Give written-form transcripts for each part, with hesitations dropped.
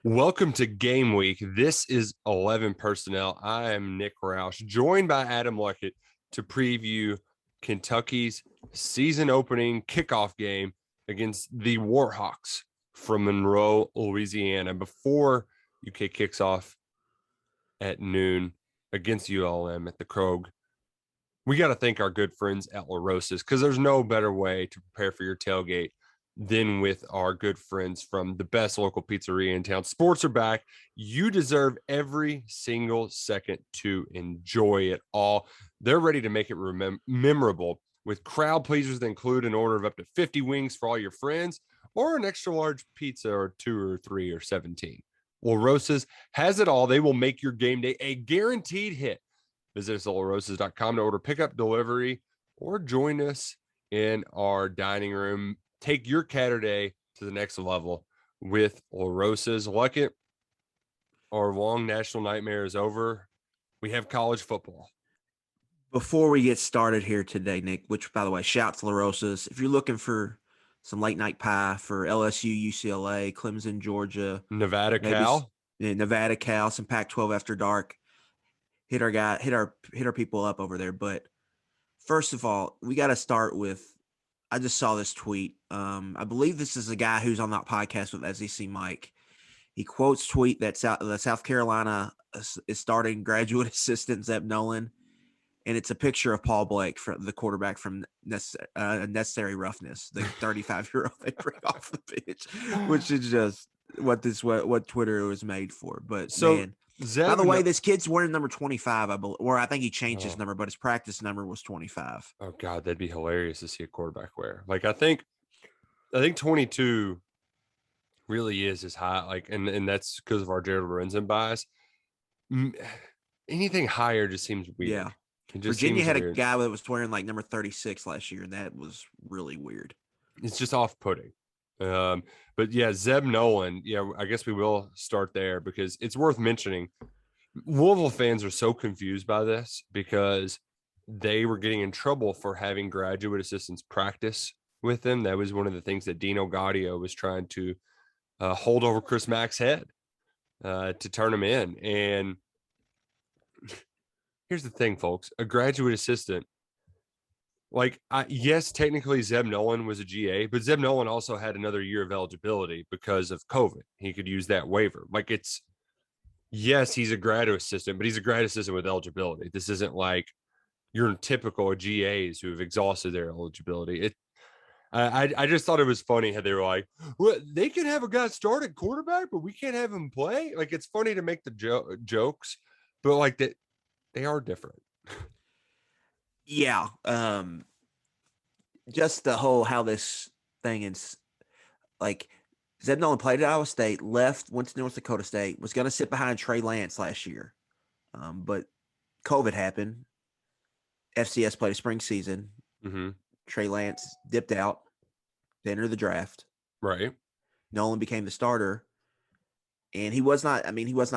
Welcome to Game Week. This is 11 Personnel. I am Nick Roush, joined by Adam Luckett to preview Kentucky's season opening kickoff game against the Warhawks from Monroe, Louisiana, before UK kicks off at noon against ULM at the Krog. We got to thank our good friends at La Rosa's because there's no better way to prepare for your tailgate than with our good friends from the best local pizzeria in town. Sports are back. You deserve every single second to enjoy it all. They're ready to make it memorable with crowd pleasers that include an order of up to 50 wings for all your friends or an extra large pizza or 2 or 3 or 17. Well, Rosa's has it all. They will make your game day a guaranteed hit. Visit us at larosas.com to order pickup, delivery, or join us in our dining room. Take your Catterday to the next level with La Rosa's. Luckett, our long national nightmare is over. We have college football. Before we get started here today, Nick, which, by the way, shouts to La Rosa's. If you're looking for some late night pie for LSU, UCLA, Clemson, Georgia, Nevada, Cal, some Pac-12 after dark, hit our people up over there. But first of all, we got to start with, I just saw this tweet. I believe this is a guy who's on that podcast with SEC Mike. He quotes tweet that South Carolina is starting graduate assistant Zeb Noland, and it's a picture of Paul Blake, the quarterback from Necessary Roughness, the 35-year-old they bring off the pitch, which is just what Twitter was made for. But so man. By the way, this kid's wearing number 25, I think he changed his number, but his practice number was 25. Oh God, that'd be hilarious to see a quarterback wear. Like I think 22 really is as high. Like, and that's because of our Jared Lorenzen bias. Anything higher just seems weird. Yeah, Virginia had a guy that was wearing like number 36 last year, and that was really weird. It's just off-putting. But yeah, Zeb Noland, yeah, I guess we will start there because it's worth mentioning. Louisville fans are so confused by this because they were getting in trouble for having graduate assistants practice with them. That was one of the things that Dino Gaudio was trying to hold over Chris Mack's head to turn him in. And here's the thing, folks, a graduate assistant, yes, technically Zeb Noland was a GA, but Zeb Noland also had another year of eligibility because of COVID. He could use that waiver. Yes, he's a graduate assistant, but he's a graduate assistant with eligibility. This isn't like your typical GAs who have exhausted their eligibility. I just thought it was funny how they were like, well, they can have a guy start at quarterback, but we can't have him play. Like, it's funny to make the jokes, but like that they are different. Yeah. Just the whole how this thing is like Zeb Noland played at Iowa State, left, went to North Dakota State, was going to sit behind Trey Lance last year. But COVID happened. FCS played a spring season. Mm-hmm. Trey Lance dipped out to enter the draft. Right. Noland became the starter. And he was not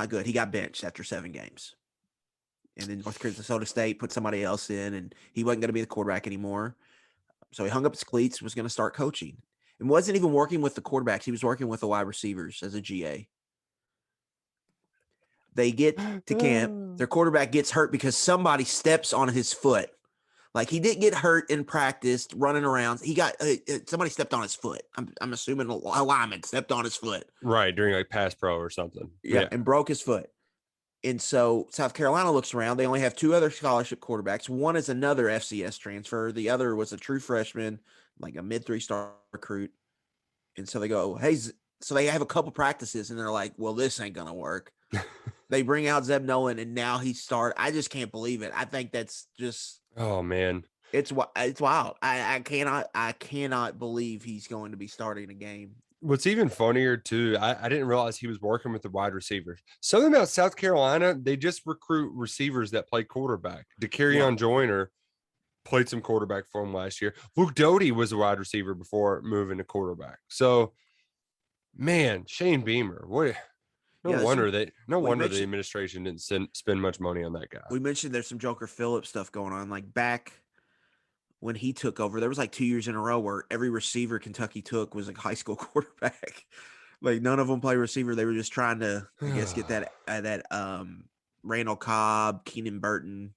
good. He got benched after 7 games. And then North Dakota State put somebody else in, and he wasn't going to be the quarterback anymore. So he hung up his cleats, was going to start coaching. And wasn't even working with the quarterbacks. He was working with the wide receivers as a GA. They get to camp. Their quarterback gets hurt because somebody steps on his foot. Like, he didn't get hurt in practice running around. He got somebody stepped on his foot. I'm assuming a lineman stepped on his foot. Right, during like pass pro or something. Yeah, and broke his foot. And so South Carolina looks around. They only have 2 other scholarship quarterbacks. One is another FCS transfer. The other was a true freshman, like a mid-3-star recruit. And so they go, hey, so they have a couple practices, and they're like, well, this ain't going to work. They bring out Zeb Noland, and now he starts. I just can't believe it. I think that's just – oh, man. It's wild. I cannot believe he's going to be starting a game. What's even funnier, too, I didn't realize he was working with the wide receivers. Something about South Carolina, they just recruit receivers that play quarterback. DeCarrion Joyner played some quarterback for him last year. Luke Doty was a wide receiver before moving to quarterback. So, man, Shane Beamer, no wonder the administration didn't spend much money on that guy. We mentioned there's some Joker Phillips stuff going on. Like, back when he took over, there was like 2 years in a row where every receiver Kentucky took was like high school quarterback. Like none of them play receiver. They were just trying to, I guess, get that Randall Cobb, Keenan Burton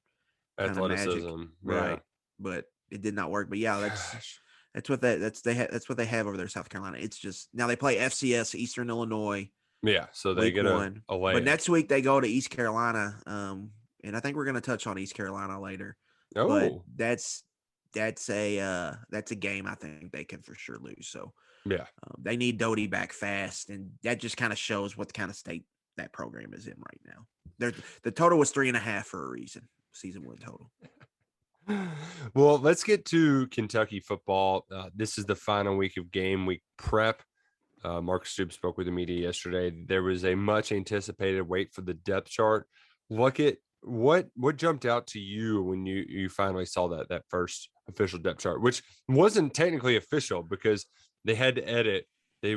kind of magic, Athleticism. Yeah. right? But it did not work. But yeah, Gosh. that's what that's what they have over there, South Carolina. It's just now they play FCS Eastern Illinois Yeah. So they week get a, one, a but layup. next week they go to East Carolina. And I think we're going to touch on East Carolina later, but Oh, that's a game I think they can for sure lose. So yeah. they need Doty back fast, and that just kind of shows what kind of state that program is in right now. The total was 3.5 for a reason. Season win total. Well, let's get to Kentucky football. This is the final week of game week prep. Mark Stoops spoke with the media yesterday. There was a much anticipated wait for the depth chart. Luckett, what jumped out to you when you finally saw that first official depth chart, which wasn't technically official because they had to edit. They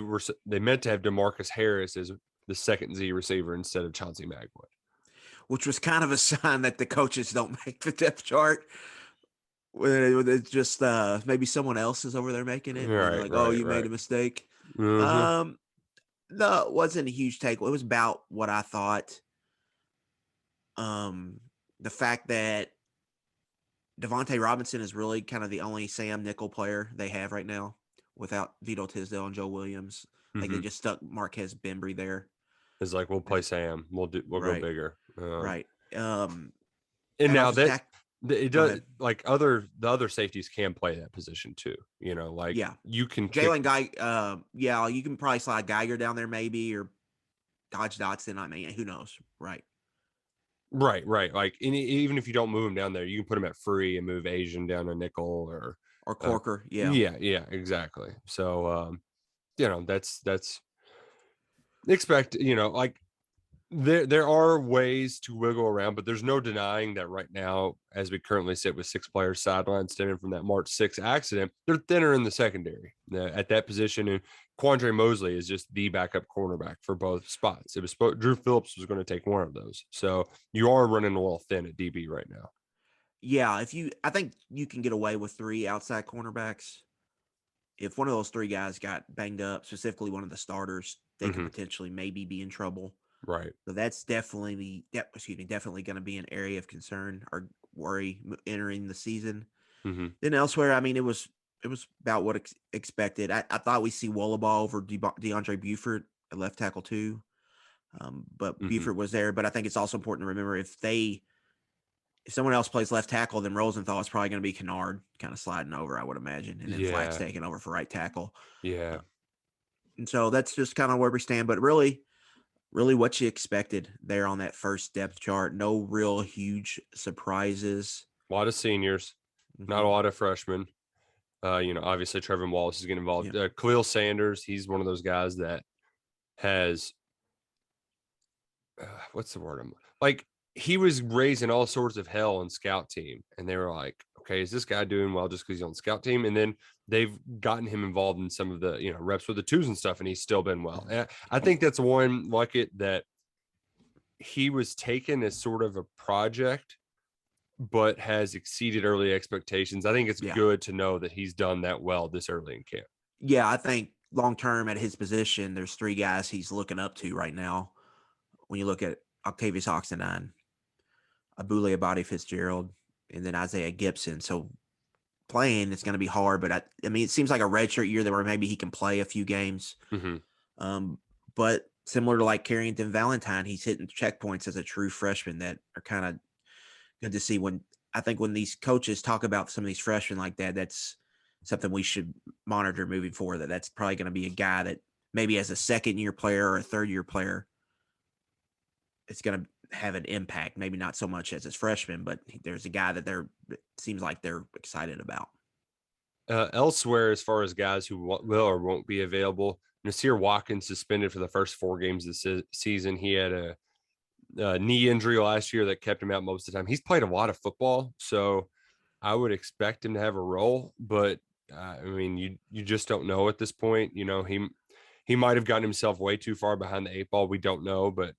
meant to have DeMarcus Harris as the second Z receiver instead of Chauncey Magwood, Which was kind of a sign that the coaches don't make the depth chart. It's just maybe someone else is over there making it, and they're Right, like, "Oh, right, you made right. a mistake." Mm-hmm. Um, no, it wasn't a huge take. It was about what I thought. Um, the fact that Devontae Robinson is really kind of the only Sam Nickel player they have right now, without Vito Tisdale and Joe Williams. Like they Mm-hmm. just stuck Marquez Bembry there. It's like we'll play Sam. We'll go Right, bigger. right. And And now also that Zach. it Go does ahead. like the other safeties can play that position too. Like Yeah, you can kick. Jalen Guy. Yeah, you can probably slide Geiger down there maybe, or Dodge Dotson. I mean, who knows? Right. Right, right. Like even if you don't move him down there, you can put him at free and move Asian down to nickel or Or uh, Corker. Yeah. yeah, exactly. So that's expect, like there are ways to wiggle around, but there's no denying that right now, as we currently sit with 6 players sidelined stemming from that March 6th accident, they're thinner in the secondary at that position. And Quandre Mosley is just the backup cornerback for both spots. It was Drew Phillips was going to take one of those. So you are running a little thin at DB right now. Yeah. I think you can get away with 3 outside cornerbacks. If one of those 3 guys got banged up, specifically one of the starters, they could Mm-hmm. potentially maybe be in trouble. Right. So that's definitely going to be an area of concern or worry entering the season. Mm-hmm. Then elsewhere, I mean, it was about what expected. I thought we see Wollaball over DeAndre Buford at left tackle too, but Mm-hmm. Buford was there. But I think it's also important to remember if someone else plays left tackle, then Rosenthal is probably going to be Kennard kind of sliding over, I would imagine, and then Flack's Yeah. taking over for right tackle. Yeah. Uh, and so that's just kind of where we stand. But really what you expected there on that first depth chart. No real huge surprises. A lot of seniors, not a Mm-hmm. lot of freshmen. Obviously Trevor Wallace is getting involved. Yeah. Khalil Sanders, he's one of those guys that has what's the word? Like he was raising all sorts of hell on scout team, and they were like, okay, is this guy doing well just because he's on scout team? And then they've gotten him involved in some of the reps with the twos and stuff, and he's still been well. And I think that's one like it that he was taken as sort of a project, but has exceeded early expectations. I think it's Yeah. good to know that he's done that well this early in camp. Yeah. I think long term at his position, there's 3 guys he's looking up to right now. When you look at Octavius Oxendine, Abule Abadi Fitzgerald, and then Isaiah Gibson. So playing, it's going to be hard, but I mean, it seems like a redshirt year that where maybe he can play a few games. Mm-hmm. But similar to like Carrington Valentine, he's hitting checkpoints as a true freshman that are kind of good to see. I think when these coaches talk about some of these freshmen like that, that's something we should monitor moving forward. That's probably going to be a guy that maybe as a second-year player or a third-year player, it's going to have an impact. Maybe not so much as his freshman, but there's a guy that it seems like they're excited about. Elsewhere, as far as guys who will or won't be available, Nasir Watkins suspended for the first 4 games of the season. He had a knee injury last year that kept him out most of the time. He's played a lot of football, so I would expect him to have a role, but I mean, you just don't know at this point. He might have gotten himself way too far behind the 8 ball. We don't know, but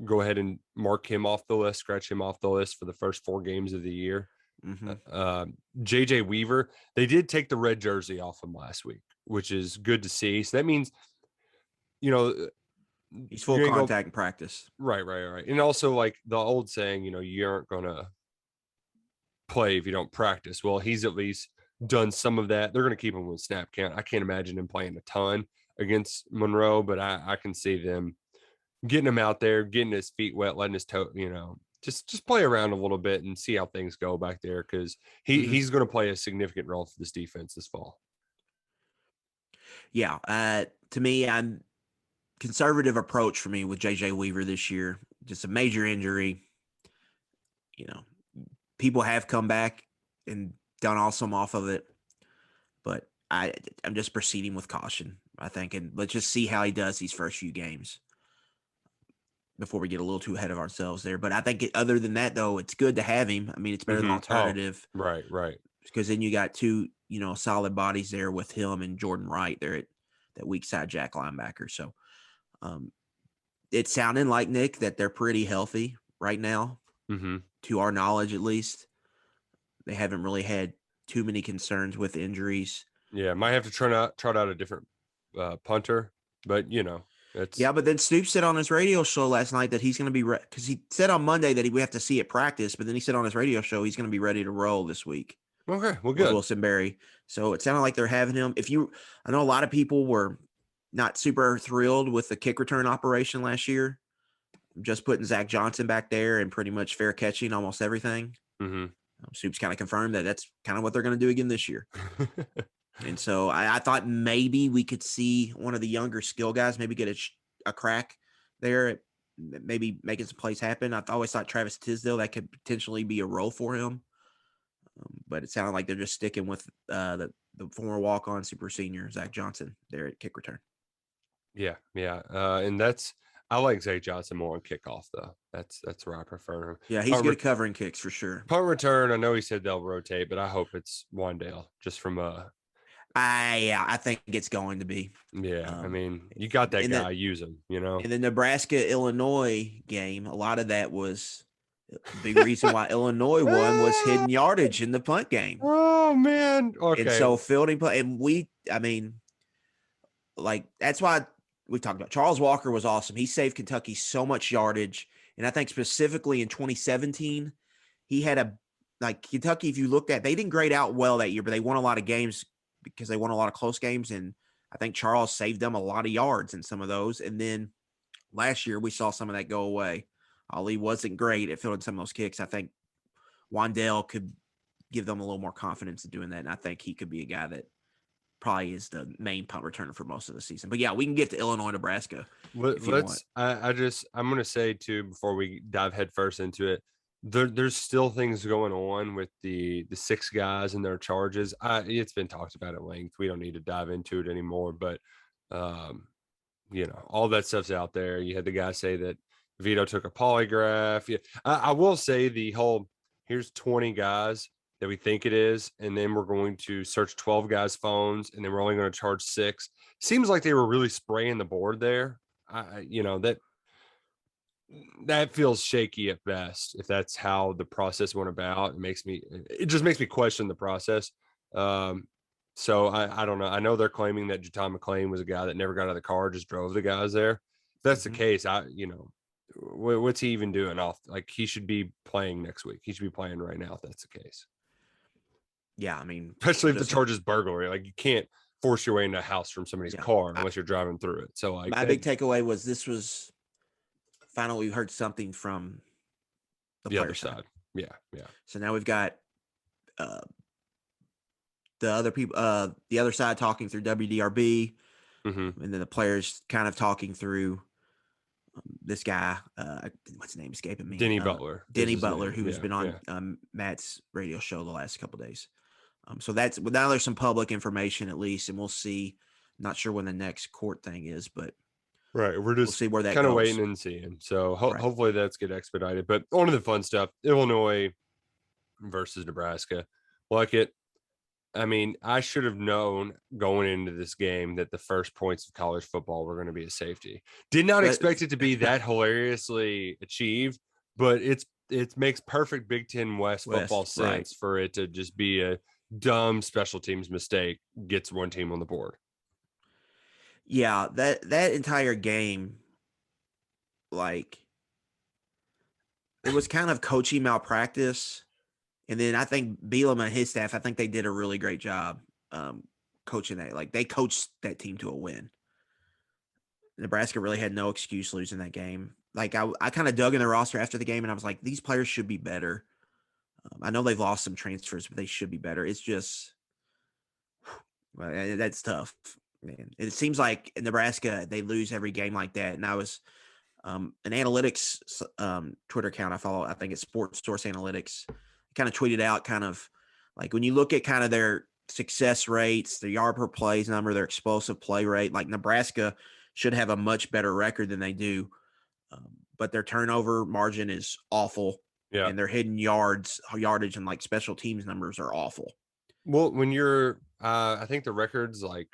go ahead and mark him off the list, scratch him off the list for the first 4 games of the year. Mm-hmm. JJ Weaver, they did take the red jersey off him last week, which is good to see. So that means you know, He's full you ain't gonna, contact in practice. right. And also, like the old saying, you aren't gonna play if you don't practice. Well, he's at least done some of that. They're gonna keep him with snap count. I can't imagine him playing a ton against Monroe, but I can see them getting him out there, getting his feet wet, letting his toe, just play around a little bit and see how things go back there, because he's going to play a significant role for this defense this fall. Yeah, to me, I'm conservative approach for me with JJ Weaver this year. Just a major injury. People have come back and done awesome off of it, but I'm just proceeding with caution, I think, and let's just see how he does these first few games before we get a little too ahead of ourselves there. But I think other than that, though, it's good to have him. I mean, it's better than alternative. Oh, right. Because then you got two, solid bodies there with him and Jordan Wright there at that weak side jack linebacker. So it's sounding like, Nick, that they're pretty healthy right now, to our knowledge at least. They haven't really had too many concerns with injuries. Yeah, might have to trot out a different punter, but Yeah, but then Snoop said on his radio show last night that he's going to be because he said on Monday that we have to see it practice, but then he said on his radio show he's going to be ready to roll this week. Okay, well, good. Wilson Berry. So it sounded like they're having him. I know a lot of people were not super thrilled with the kick return operation last year, just putting Zach Johnson back there and pretty much fair catching almost everything. Soup's kind of confirmed that that's kind of what they're going to do again this year. And so I thought maybe we could see one of the younger skill guys maybe get a crack there, maybe making some plays happen. I've always thought Travis Tisdale, that could potentially be a role for him. But it sounded like they're just sticking with the former walk-on super senior, Zach Johnson, there at kick return. Yeah. And I like Zach Johnson more on kickoff, though. That's where I prefer him. Yeah, he's good at covering kicks for sure. Punt return, I know he said they'll rotate, but I hope it's Wandale just from a – I think it's going to be. Yeah, I mean, you got that guy, use him, In the Nebraska-Illinois game, a lot of that was the big reason why Illinois won was hidden yardage in the punt game. Oh, man. Okay. And so fielding play, and that's why we talked about Charles Walker was awesome. He saved Kentucky so much yardage. And I think specifically in 2017, he had Kentucky, if you looked at, they didn't grade out well that year, but they won a lot of games because they won a lot of close games. And I think Charles saved them a lot of yards in some of those. And then last year we saw some of that go away. Ali wasn't great at fielding some of those kicks. I think Wandale could give them a little more confidence in doing that. And I think he could be a guy that probably is the main punt returner for most of the season. But yeah, we can get to Illinois, Nebraska. I'm going to say too, before we dive headfirst into it, there's still things going on with the 6 guys and their charges. It's been talked about at length. We don't need to dive into it anymore, but all that stuff's out there. You had the guy say that Vito took a polygraph. Yeah, I will say here's 20 guys that we think it is, and then we're going to search 12 guys' phones, and then we're only going to charge 6. Seems like they were really spraying the board there. That feels shaky at best. If that's how the process went about, it just makes me question the process. So I don't know. I know they're claiming that Jaton McClain was a guy that never got out of the car, just drove the guys there. If that's the case, what's he even doing off? Like, he should be playing next week. He should be playing right now if that's the case. Yeah, I mean, especially if the charge is burglary. Like, you can't force your way into a house from somebody's car unless you're driving through it. So, like, my big takeaway was this was finally we heard something from the other side. Yeah. So now we've got the other people, the other side talking through WDRB, and then the players kind of talking through this guy. What's his name escaping me? Denny Butler. Denny Butler, who's been on Matt's radio show the last couple of days. So now there's some public information at least, and we'll see. Not sure when the next court thing is, but right, we'll see where that kind of waiting and seeing. So hopefully that's get expedited. But on to the fun stuff: Illinois versus Nebraska. Luckett. I mean, I should have known going into this game that the first points of college football were going to be a safety. Did not expect it to be that hilariously achieved, but it makes perfect Big Ten West football sense for it to just be a dumb special teams mistake, gets one team on the board. Yeah, that entire game, like it was kind of coaching malpractice. And then I think Bielema and his staff, I think they did a really great job um, coaching that. Like they coached that team to a win. Nebraska really had no excuse losing that game. Like I kind of dug in the roster after the game, and I was like, these players should be better. I know they've lost some transfers, but they should be better. It's just well, that's tough, man. It seems like in Nebraska they lose every game like that. And I was an analytics Twitter account I follow. I think it's Sports Source Analytics. Kind of tweeted out, kind of like when you look at kind of their success rates, their yard per plays number, their explosive play rate. Like Nebraska should have a much better record than they do, but their turnover margin is awful, Yeah. and their hidden yardage, and like special teams numbers are awful. Well, when you're, I think the record's like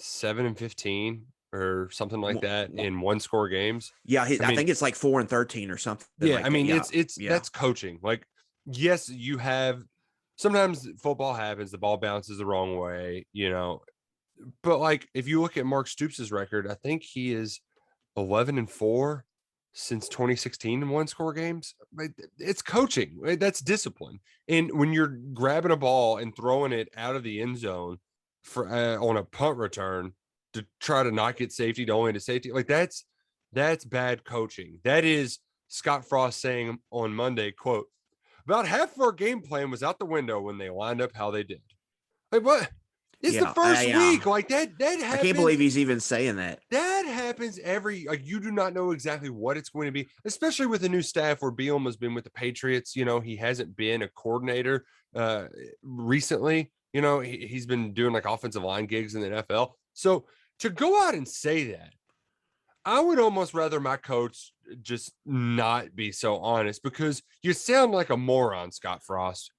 7-15 or something like that in one score games. Yeah, I I mean, think it's like 4-13 or something. yeah, Like I that. mean, Yeah, it's yeah, that's coaching. Like, yes, you have sometimes football happens, the ball bounces the wrong way, but like if you look at Mark Stoops' record, I think he is 11-4 since 2016 in one score games. Like, it's coaching. Right? That's discipline. And when you're grabbing a ball and throwing it out of the end zone for on a punt return to try to not get safety to only to safety, like that's bad coaching. That is Scott Frost saying on Monday, quote, about half of our game plan was out the window when they lined up how they did. Like what? It's the yeah. first week. Like that happens. I can't believe he's even saying that. That happens like you do not know exactly what it's going to be, especially with the new staff where Bielema has been with the Patriots. He hasn't been a coordinator recently. He's been doing like offensive line gigs in the NFL. So to go out and say that, I would almost rather my coach just not be so honest because you sound like a moron, Scott Frost.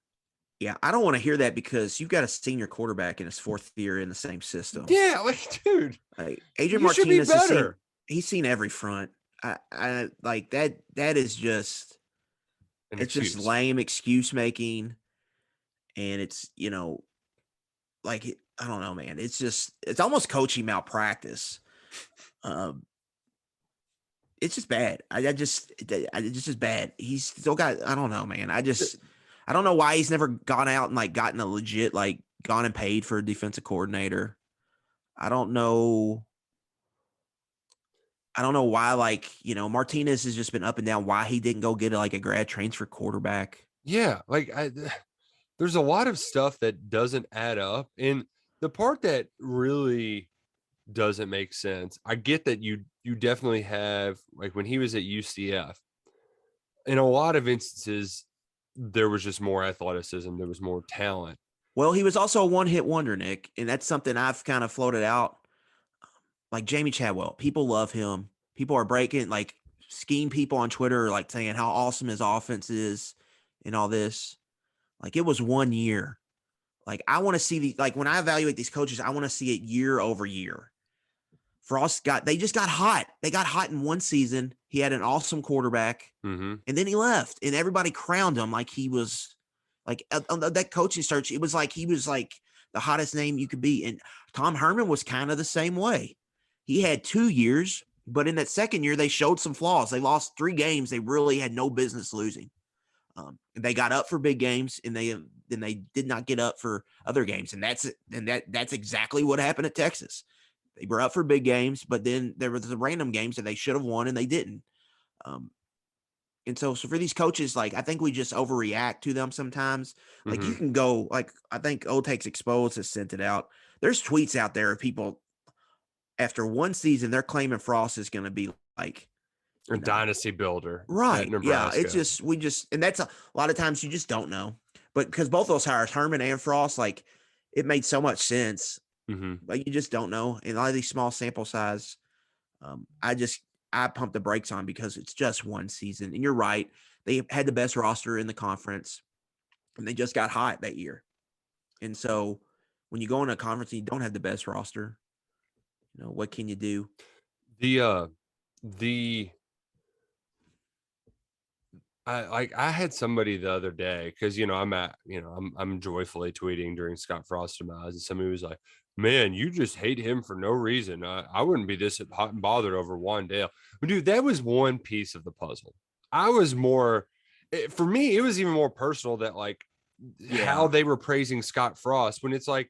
Yeah, I don't want to hear that because you've got a senior quarterback in his fourth year in the same system. Yeah, like, dude, like Adrian you should be Martinez better. He's seen every front. I like that. That is just just lame excuse making, and it's like I don't know, man. It's almost coaching malpractice. It's just bad. It's just bad. He's still got. I don't know, man. I don't know why he's never gone out and like gotten a legit like gone and paid for a defensive coordinator. I don't know. I don't know why, like, Martinez has just been up and down. Why he didn't go get like a grad transfer quarterback? Yeah, like there's a lot of stuff that doesn't add up, and the part that really doesn't make sense. I get that you definitely have like when he was at UCF. In a lot of instances, there was just more athleticism, there was more talent. Well, he was also a one-hit wonder, Nick, and that's something I've kind of floated out. Like Jamie Chadwell, people love him. People are breaking like scheme people on Twitter, like saying how awesome his offense is and all this. Like it was 1 year. Like I want to see when I evaluate these coaches, I want to see it year over year. They just got hot. They got hot in one season. He had an awesome quarterback, and then he left, and everybody crowned him like he was like on that coaching search. It was like he was like the hottest name you could be. And Tom Herman was kind of the same way. He had 2 years, but in that second year, they showed some flaws. They lost 3 games they really had no business losing. They got up for big games, and they did not get up for other games, and that's exactly what happened at Texas. They were up for big games, but then there were the random games that they should have won and they didn't. And so for these coaches, like I think we just overreact to them sometimes. Like you can go, like I think Old Takes Exposed has sent it out. There's tweets out there of people after one season they're claiming Frost is going to be like a dynasty builder, right? At Nebraska. Yeah, it's just and that's a lot of times you just don't know. But because both those hires, Herman and Frost, like it made so much sense. Like you just don't know. And a lot of these small sample size, I pump the brakes on because it's just one season. And you're right. They had the best roster in the conference and they just got hot that year. And so when you go in a conference and you don't have the best roster, what can you do? I had somebody the other day because I'm joyfully tweeting during Scott Frost's demise, and somebody was like, man, you just hate him for no reason. I wouldn't be this hot and bothered over Wandale. But dude, that was one piece of the puzzle. I was more, for me, it was even more personal that like how they were praising Scott Frost when it's like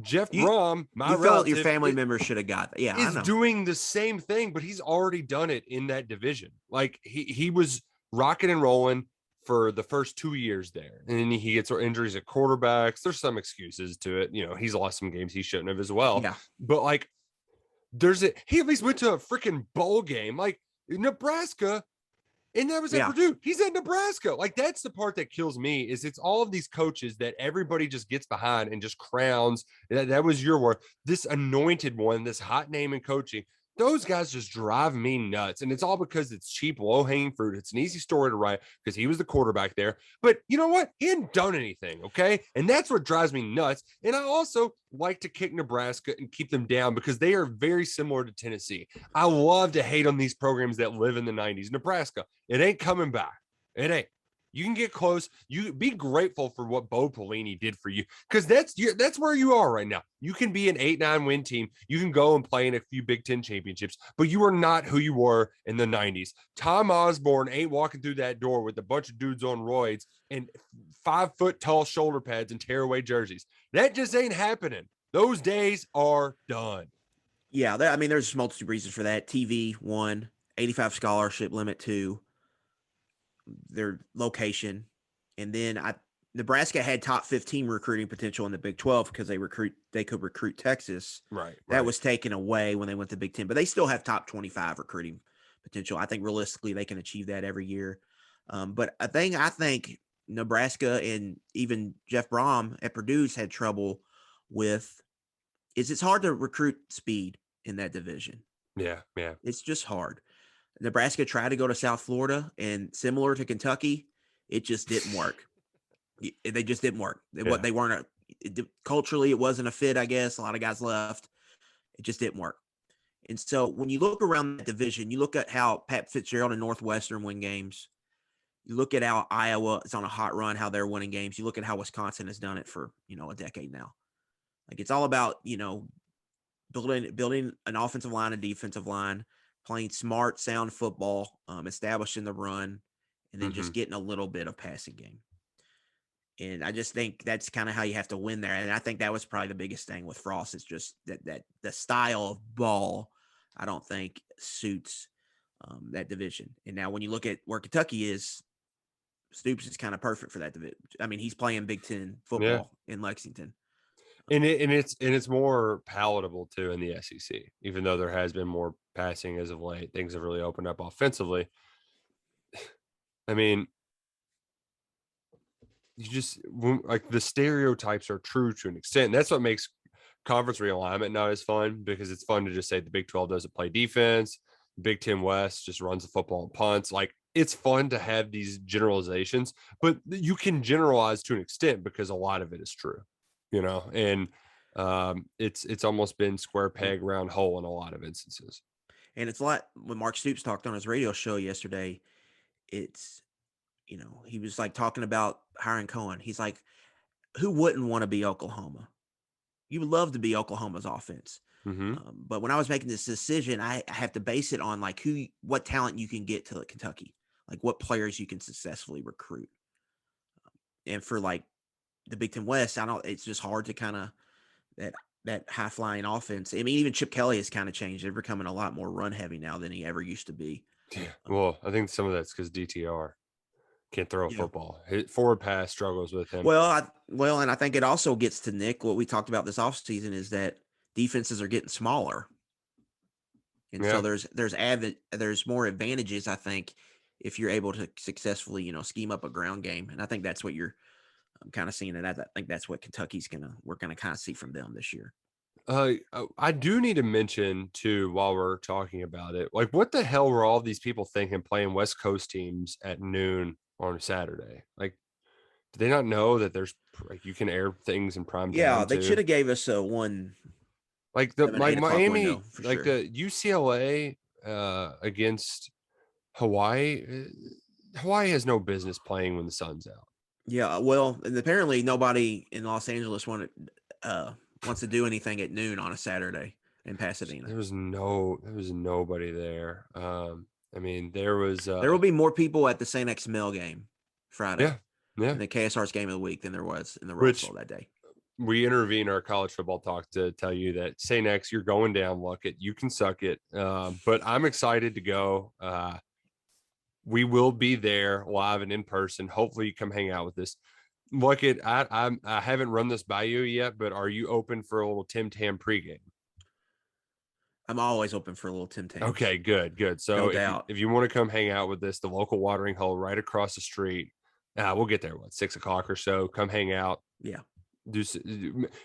Jeff Brom, my you felt your relative, family member should have got that. Yeah, is I know. doing the same thing, but he's already done it in that division. Like he was rocking and rolling for the first 2 years there, and then he gets injuries at quarterbacks. There's some excuses to it. You know, he's lost some games he shouldn't have as well. Yeah. But like, he at least went to a freaking bowl game. Like Nebraska, and that was at Purdue. He's at Nebraska. Like, that's the part that kills me is it's all of these coaches that everybody just gets behind and just crowns. That was your word. This anointed one, this hot name in coaching. Those guys just drive me nuts. And it's all because it's cheap, low-hanging fruit. It's an easy story to write because he was the quarterback there. But you know what? He hadn't done anything, okay? And that's what drives me nuts. And I also like to kick Nebraska and keep them down because they are very similar to Tennessee. I love to hate on these programs that live in the 90s. Nebraska, it ain't coming back. It ain't. You can get close. You be grateful for what Bo Pelini did for you because that's where you are right now. You can be an 8-9 win team. You can go and play in a few Big Ten championships, but you are not who you were in the 90s. Tom Osborne ain't walking through that door with a bunch of dudes on roids and 5-foot tall shoulder pads and tearaway jerseys. That just ain't happening. Those days are done. Yeah, I mean, there's a multitude of reasons for that. TV, 1, 85 scholarship limit, 2, their location. And then Nebraska had top 15 recruiting potential in the Big 12 because they could recruit Texas. Right. That was taken away when they went to Big 10, but they still have top 25 recruiting potential. I think realistically they can achieve that every year. But I think Nebraska and even Jeff Brom at Purdue's had trouble with it's hard to recruit speed in that division. Yeah. It's just hard. Nebraska tried to go to South Florida, and similar to Kentucky, it just didn't work. They just didn't work. They weren't culturally, it wasn't a fit, I guess. A lot of guys left. It just didn't work. And so when you look around that division, you look at how Pat Fitzgerald and Northwestern win games. You look at how Iowa is on a hot run, how they're winning games. You look at how Wisconsin has done it for, a decade now. Like, it's all about, building an offensive line, a defensive line, playing smart, sound football, establishing the run, and then just getting a little bit of passing game. And I just think that's kind of how you have to win there. And I think that was probably the biggest thing with Frost is just that the style of ball, I don't think suits that division. And now when you look at where Kentucky is, Stoops is kind of perfect for that division. I mean, he's playing Big Ten football in Lexington. And it's more palatable too in the SEC, even though there has been more passing as of late. Things have really opened up offensively. I mean, like the stereotypes are true to an extent. And that's what makes conference realignment not as fun because it's fun to just say the Big 12 doesn't play defense. Big Ten West just runs the football and punts. Like, it's fun to have these generalizations, but you can generalize to an extent because a lot of it is true. And it's almost been square peg, round hole in a lot of instances. And it's a lot when Mark Stoops talked on his radio show yesterday. It's, he was like talking about hiring Cohen. He's like, who wouldn't want to be Oklahoma? You would love to be Oklahoma's offense. But when I was making this decision, I have to base it on like what talent you can get to Kentucky, like what players you can successfully recruit. And for like the Big Ten West, it's just hard to kind of that high flying offense. I mean, even Chip Kelly has kind of changed. They're becoming a lot more run heavy now than he ever used to be. Yeah. Well, I think some of that's because DTR can't throw a football. His forward pass struggles with him. And I think it also gets to Nick. What we talked about this offseason is that defenses are getting smaller. And so there's more advantages, I think, if you're able to successfully, scheme up a ground game. And I think that's what you're kind of seeing. And I think that's what we're going to kind of see from them this year. I do need to mention too, while we're talking about it, like what the hell were all these people thinking playing West Coast teams at noon on Saturday? Like, do they not know that there's like you can air things in prime time? Yeah, they should have gave us a one. Like Miami, window, like the UCLA against Hawaii. Hawaii has no business playing when the sun's out. Yeah, well, and apparently nobody in Los Angeles wanted wants to do anything at noon on a Saturday in Pasadena. There was nobody there. I mean, there will be more people at the St. X Mill game Friday. Yeah. And the KSR's game of the week than there was in the Rose Bowl that day. We intervene our college football talk to tell you that St. X, you're going down, Luckett. You can suck it. But I'm excited to go. We will be there live and in person. Hopefully you come hang out with us. Luckett, I haven't run this by you yet, but are you open for a little Tim Tam pregame? I'm always open for a little Tim Tam. Okay, good. So no doubt. If you want to come hang out with us, the local watering hole right across the street, we'll get there, 6 o'clock or so. Come hang out. Yeah.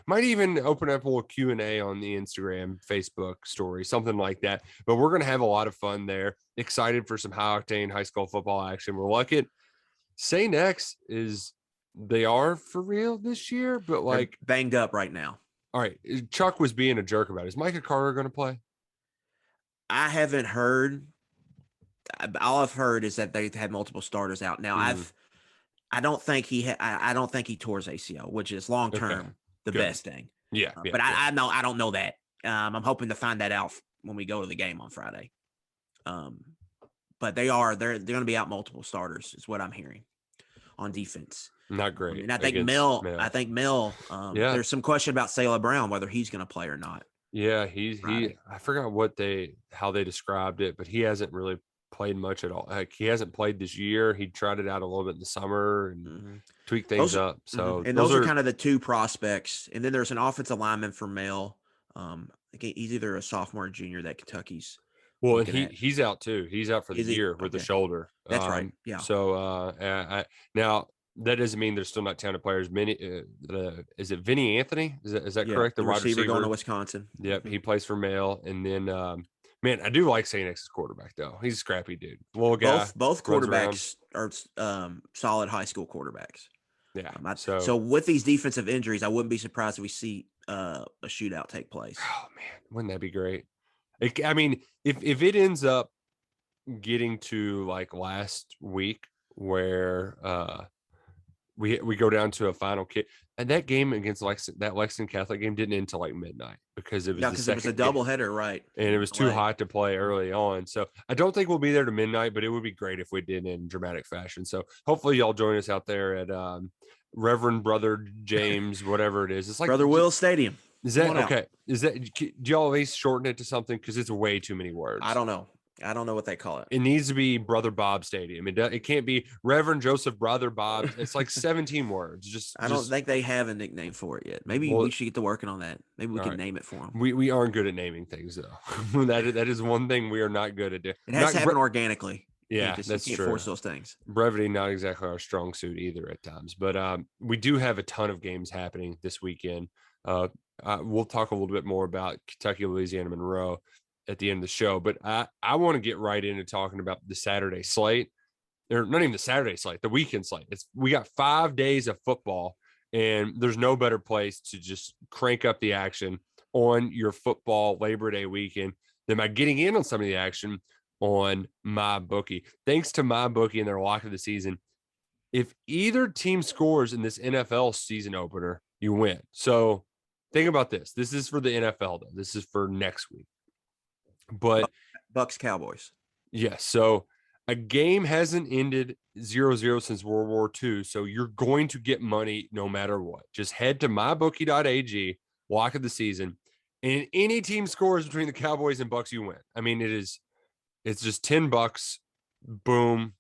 Might even open up a little Q&A on the Instagram, Facebook story, something like that. But we're going to have a lot of fun there. Excited for some high-octane high school football action. We're lucky. St. X they are for real this year, but they're banged up right now. All right. Chuck was being a jerk about it. Is Micah Carter going to play? I haven't heard. All I've heard is that they had multiple starters out. Now I don't think I don't think he tore his ACL, which is long term the best thing. Yeah, but I don't know that. I'm hoping to find that out when we go to the game on Friday. But they're going to be out multiple starters, is what I'm hearing on defense. Not great. And I think Mill. There's some question about Salah Brown whether he's going to play or not. Yeah, I forgot how they described it, but he hasn't really played much at all. Like, he hasn't played this year. He tried it out a little bit in the summer and tweaked things up. So and those are kind of the two prospects. And then there's an offensive lineman for Mill. He's either a sophomore or junior that Kentucky's. Well, and he's out too. He's out for the year with the shoulder. That's right. Yeah. So now that doesn't mean there's still not talented players. Is it Vinny Anthony? Is that correct? The wide receiver going to Wisconsin. Yep, he plays for Male. And then, man, I do like St. X's quarterback though. He's a scrappy dude, little guy. Both quarterbacks are solid high school quarterbacks. Yeah. So with these defensive injuries, I wouldn't be surprised if we see a shootout take place. Oh man, wouldn't that be great? I mean, if it ends up getting to like last week where we go down to a final kick, and that game against Lexington Catholic game didn't end until like midnight because it was it was a doubleheader, right? And it was too hot to play early on. So I don't think we'll be there to midnight, but it would be great if we did in dramatic fashion. So hopefully y'all join us out there at Reverend Brother James, whatever it is. It's like Brother Will Stadium. Is that okay? Do y'all at least shorten it to something? Because it's way too many words. I don't know what they call it. It needs to be Brother Bob Stadium. It can't be Reverend Joseph Brother Bob. It's like 17 words. I don't think they have a nickname for it yet. Maybe we should get to working on that. Maybe we can name it for them. We aren't good at naming things though. that is one thing we are not good at doing. It has to happen organically. Yeah, that's true. Force those things. Brevity, not exactly our strong suit either at times. But we do have a ton of games happening this weekend. We'll talk a little bit more about Kentucky, Louisiana, Monroe at the end of the show, but I want to get right into talking about the Saturday slate, or not even the Saturday slate, the weekend slate. We got 5 days of football, and there's no better place to just crank up the action on your football Labor Day weekend than by getting in on some of the action on MyBookie. Thanks to MyBookie and their lock of the season, if either team scores in this NFL season opener, you win. So think about this. This is for the NFL, though. This is for next week. But Bucks Cowboys. Yes. So a game hasn't ended 0-0 since World War II. So you're going to get money no matter what. Just head to mybookie.ag, lock of the season, and any team scores between the Cowboys and Bucks, you win. I mean, it's just $10. Boom.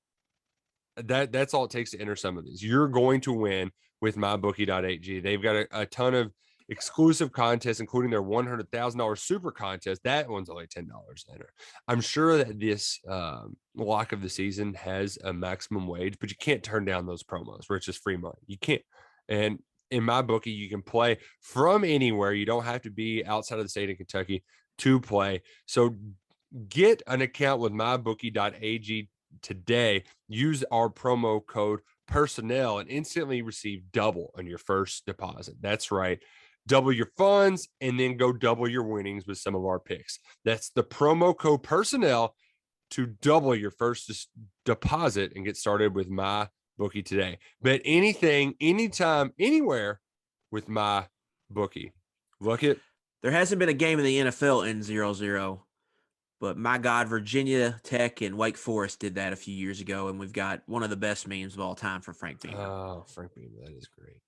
That's all it takes to enter some of these. You're going to win with mybookie.ag. They've got a ton of exclusive contests, including their $100,000 super contest. That one's only $10 to enter. I'm sure that this lock of the season has a maximum wage, but you can't turn down those promos where it's just free money. You can't. And in MyBookie, you can play from anywhere. You don't have to be outside of the state of Kentucky to play. So get an account with mybookie.ag today. Use our promo code personnel and instantly receive double on your first deposit. That's right. Double your funds and then go double your winnings with some of our picks. That's the promo code personnel to double your first deposit and get started with MyBookie today. Bet anything, anytime, anywhere with MyBookie. Luckett. There hasn't been a game in the NFL in 0-0, but my God, Virginia Tech and Wake Forest did that a few years ago, and we've got one of the best memes of all time for Frank Beamer. Oh, Frank Beamer, that is great.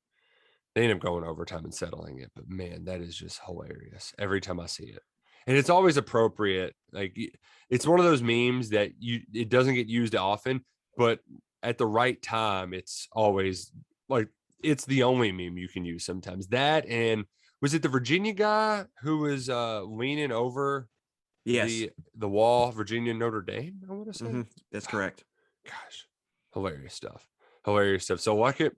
They end up going overtime and settling it, but man, that is just hilarious every time I see it. And it's always appropriate. Like it's one of those memes that it doesn't get used often, but at the right time, it's always like it's the only meme you can use sometimes. That and was it the Virginia guy who was leaning over Yes. the wall, Virginia Notre Dame, I want to say. Mm-hmm. That's correct. Gosh, hilarious stuff. Hilarious stuff. So Luckett,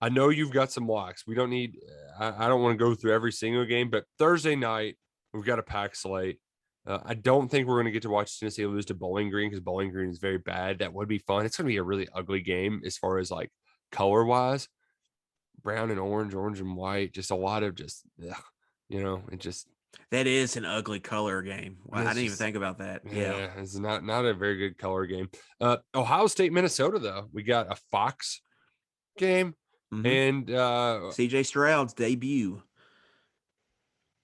I know you've got some locks. We don't need, I don't want to go through every single game, but Thursday night, we've got a packed slate. I don't think we're going to get to watch Tennessee lose to Bowling Green because Bowling Green is very bad. That would be fun. It's going to be a really ugly game as far as like color wise. Brown and orange, orange and white, just a lot of just, ugh, it just. That is an ugly color game. Well, I didn't even just, think about that. Yeah, it's not a very good color game. Ohio State, Minnesota, though. We got a Fox game. Mm-hmm. And CJ Stroud's debut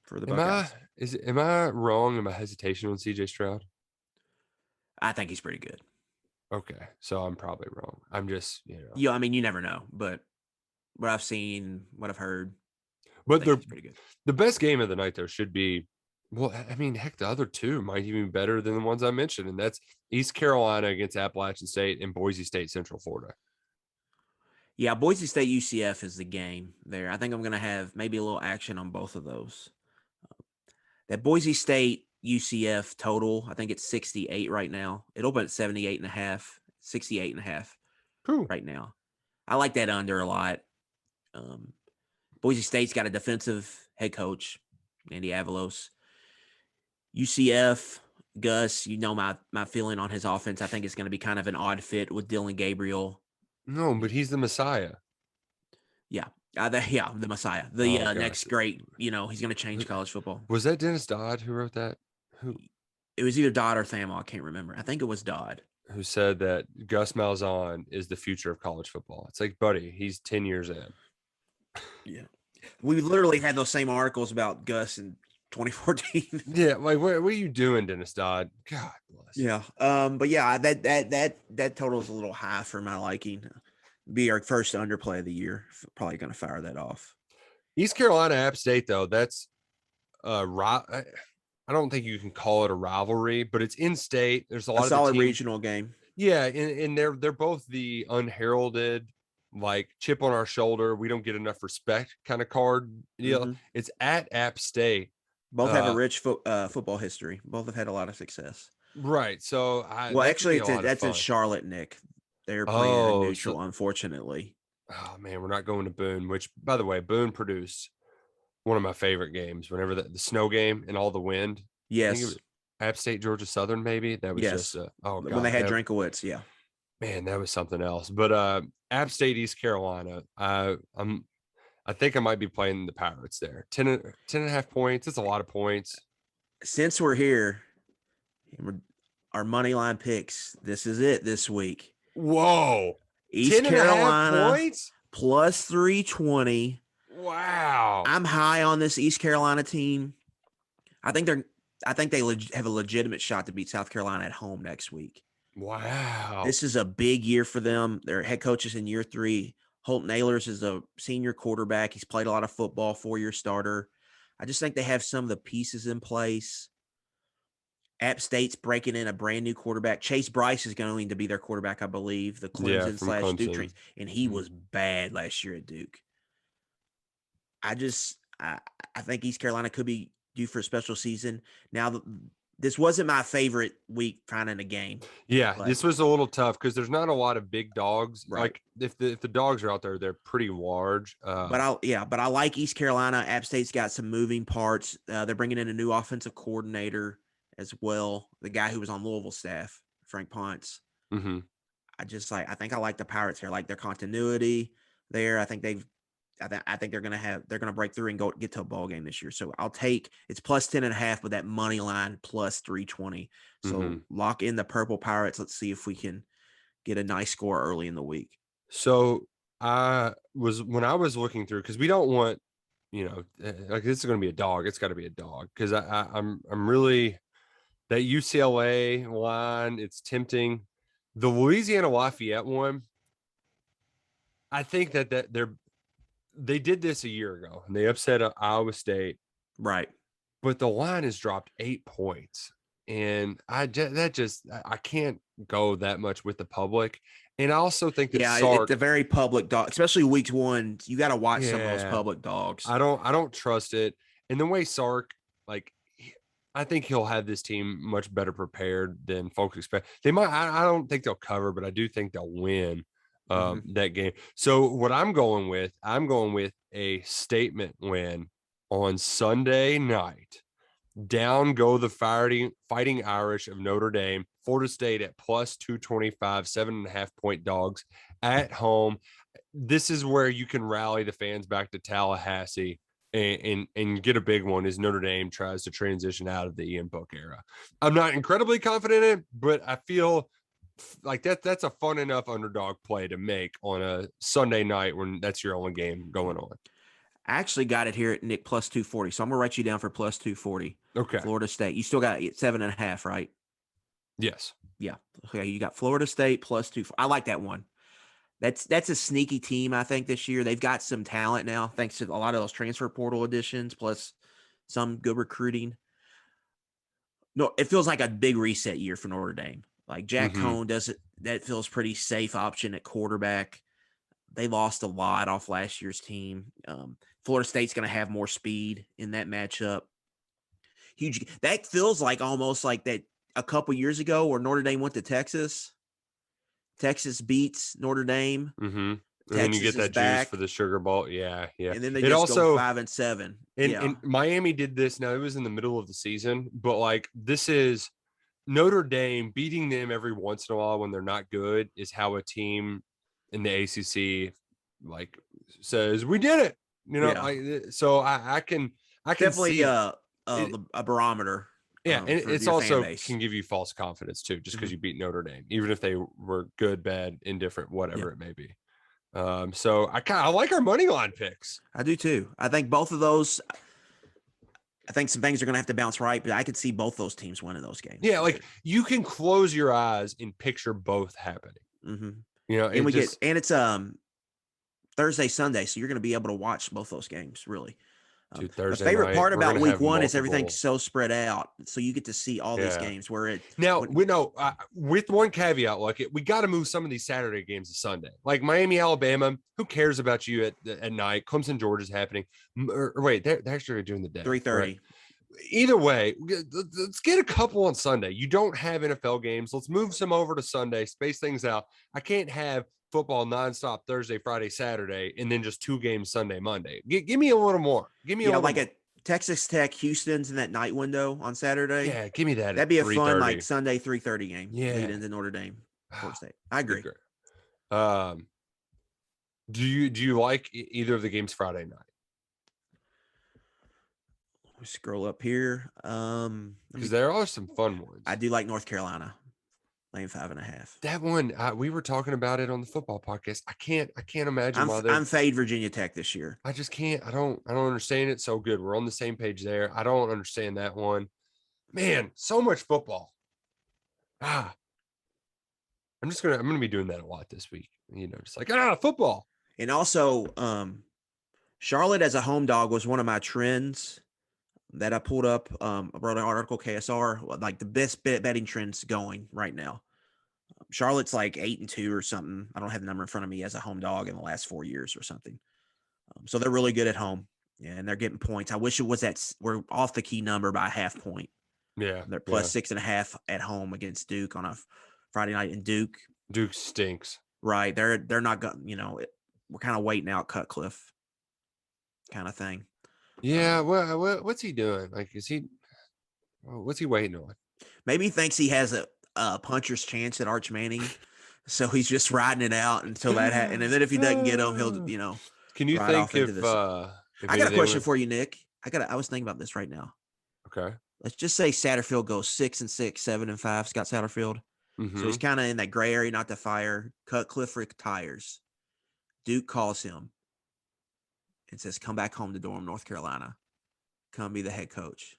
for the Buckeyes. Am I wrong in my hesitation on CJ Stroud? I think he's pretty good. Okay, so I'm probably wrong. I'm just, Yeah, I mean, you never know, but what I've seen, what I've heard, but he's pretty good. The best game of the night though should be, well, I mean, heck, the other two might even be better than the ones I mentioned, and that's East Carolina against Appalachian State and Boise State, Central Florida. Yeah, Boise State UCF is the game there. I think I'm going to have maybe a little action on both of those. That Boise State UCF total, I think it's 68 right now. It opened at 78 and a half, 68 and a half right now. I like that under a lot. Boise State's got a defensive head coach, Andy Avalos. UCF, Gus, my feeling on his offense. I think it's going to be kind of an odd fit with Dylan Gabriel. No, but he's the Messiah. Yeah. The Messiah. The next great, he's going to change college football. Was that Dennis Dodd who wrote that? Who? It was either Dodd or Thamel. I can't remember. I think it was Dodd. Who said that Gus Malzahn is the future of college football. It's like, buddy, he's 10 years in. Yeah. We literally had those same articles about Gus in 2014. Yeah, like what are you doing, Dennis Dodd? God bless. Yeah. But yeah, that total is a little high for my liking. Be our first underplay of the year. Probably going to fire that off. East Carolina App State, though, that's I don't think you can call it a rivalry, but it's in state. There's a lot of solid regional game. Yeah, and they're both the unheralded, like chip on our shoulder, we don't get enough respect kind of card deal. Mm-hmm. It's at App State. Both have a rich football history. Both have had a lot of success. Right. So actually, that's in Charlotte, Nick. They're playing neutral, unfortunately. Oh man, we're not going to Boone. Which, by the way, Boone produced one of my favorite games. Whenever the snow game and all the wind. Yes. I think it was App State, Georgia Southern, maybe. That was just God, when they had Drinkowitz. Yeah. Man, that was something else. But App State, East Carolina. I think I might be playing the Pirates there. 10.5 points. That's a lot of points. Since we're here, our money line picks. This is it this week. Whoa. East Carolina points? Plus 320. Wow. I'm high on this East Carolina team. I think they have a legitimate shot to beat South Carolina at home next week. Wow. This is a big year for them. Their head coach is in year 3. Holt Nailers is a senior quarterback. He's played a lot of football, 4-year starter. I just think they have some of the pieces in place. App State's breaking in a brand new quarterback. Chase Bryce is going to be their quarterback, I believe. The Clemson / Duke trains, and he was bad last year at Duke. I think East Carolina could be due for a special season. Now, this wasn't my favorite week finding a game. Yeah, this was a little tough because there's not a lot of big dogs. Right. Like if the dogs are out there, they're pretty large. But I like East Carolina. App State's got some moving parts. They're bringing in a new offensive coordinator as well. The guy who was on Louisville staff, Frank Ponce. Mm-hmm. I think I like the Pirates here. I like their continuity there. I think they're gonna break through and get to a ball game this year. So it's plus 10.5 with that money line plus 320. So lock in the Purple Pirates. Let's see if we can get a nice score early in the week. So when I was looking through, because we don't want like this is going to be a dog. It's got to be a dog because I'm really that UCLA line. It's tempting. The Louisiana Lafayette one. I think that they did this a year ago and they upset Iowa State. Right. But the line has dropped 8 points. And I can't go that much with the public. And I also think that Sark, it's a very public dog, especially week 1. You got to watch some of those yeah, public dogs. I don't trust it. And the way Sark, like, I think he'll have this team much better prepared than folks expect. They might. I don't think they'll cover, but I do think they'll win that game. So what I'm going with a statement win on Sunday night. Down go the Fighting Irish of Notre Dame. Florida State at plus 225, 7.5-point dogs at home. This is where you can rally the fans back to Tallahassee and get a big one as Notre Dame tries to transition out of the Ian Book era. I'm not incredibly confident in it, but I feel like that's a fun enough underdog play to make on a Sunday night when that's your only game going on. I actually got it here at Nick plus 240, so I'm gonna write you down for plus 240. Okay. Florida State. You still got 7.5, right? Yes. Yeah. Okay. You got Florida State plus 2. I like that one. That's a sneaky team, I think, this year. They've got some talent now, thanks to a lot of those transfer portal additions, plus some good recruiting. No, it feels like a big reset year for Notre Dame. Like Jack Cohn that feels pretty safe option at quarterback. They lost a lot off last year's team. Florida State's going to have more speed in that matchup. Huge. That feels like almost like that a couple years ago where Notre Dame went to Texas. Texas beats Notre Dame. Mm-hmm. And Texas then you get that back. Juice for the Sugar Bowl. Yeah. And then they go 5-7. And Miami did this. Now, it was in the middle of the season, but like this is Notre Dame beating them every once in a while when they're not good is how a team in the ACC like says, we did it. So I can definitely see a barometer. Yeah, and it's also can give you false confidence too, just because you beat Notre Dame, even if they were good, bad, indifferent, whatever it may be. So I like our money line picks. I do too. I think both of those. I think some things are going to have to bounce right, but I could see both those teams winning those games. Yeah, like you can close your eyes and picture both happening. And it's Thursday, Sunday, so you're going to be able to watch both those games. Really. Dude, Thursday the favorite night, part about week 1 is everything's so spread out, so you get to see all these games. With one caveat, like we got to move some of these Saturday games to Sunday. Like Miami, Alabama, who cares about you at night? Clemson, Georgia's happening. Or wait, they're actually doing the day 3:30. Right? Either way, let's get a couple on Sunday. You don't have NFL games. Let's move some over to Sunday. Space things out. I can't have football nonstop Thursday, Friday, Saturday, and then just 2 games Sunday, Monday. Give me a little more. Give me a little like more. A Texas Tech, Houston's in that night window on Saturday. Yeah, give me that. That'd be a fun like Sunday 3:30 game. Yeah, lead into Notre Dame, Florida State. I agree. Do you like either of the games Friday night? Let me scroll up here. Because there are some fun ones. I do like North Carolina. Laying 5.5. That one, we were talking about it on the football podcast. I can't imagine why I'm fade Virginia Tech this year. I just can't. I don't understand it. So good. We're on the same page there. I don't understand that one. Man, so much football. I'm gonna be doing that a lot this week. Just like football. And also, Charlotte as a home dog was one of my trends that I pulled up. I wrote an article, KSR, like the best betting trends going right now. Charlotte's like 8-2 or something. I don't have the number in front of me as a home dog in the last 4 years or something. So they're really good at home, and they're getting points. I wish it was we're off the key number by a half point. Yeah, they're plus 6.5 at home against Duke on a Friday night, and Duke stinks. Right, they're not going. We're kind of waiting out Cutcliffe, kind of thing. Yeah, what's he doing? Like, what's he waiting on? Maybe he thinks he has a puncher's chance at Arch Manning, so he's just riding it out until that happens. And then if he doesn't get him, he'll Can you think if I got a question for you, Nick? I was thinking about this right now. Okay. Let's just say Satterfield goes 6-6, 7-5. Scott Satterfield. So he's kind of in that gray area, not to fire. Cutcliffe retires. Duke calls him. and says, come back home to Durham, North Carolina. Come be the head coach.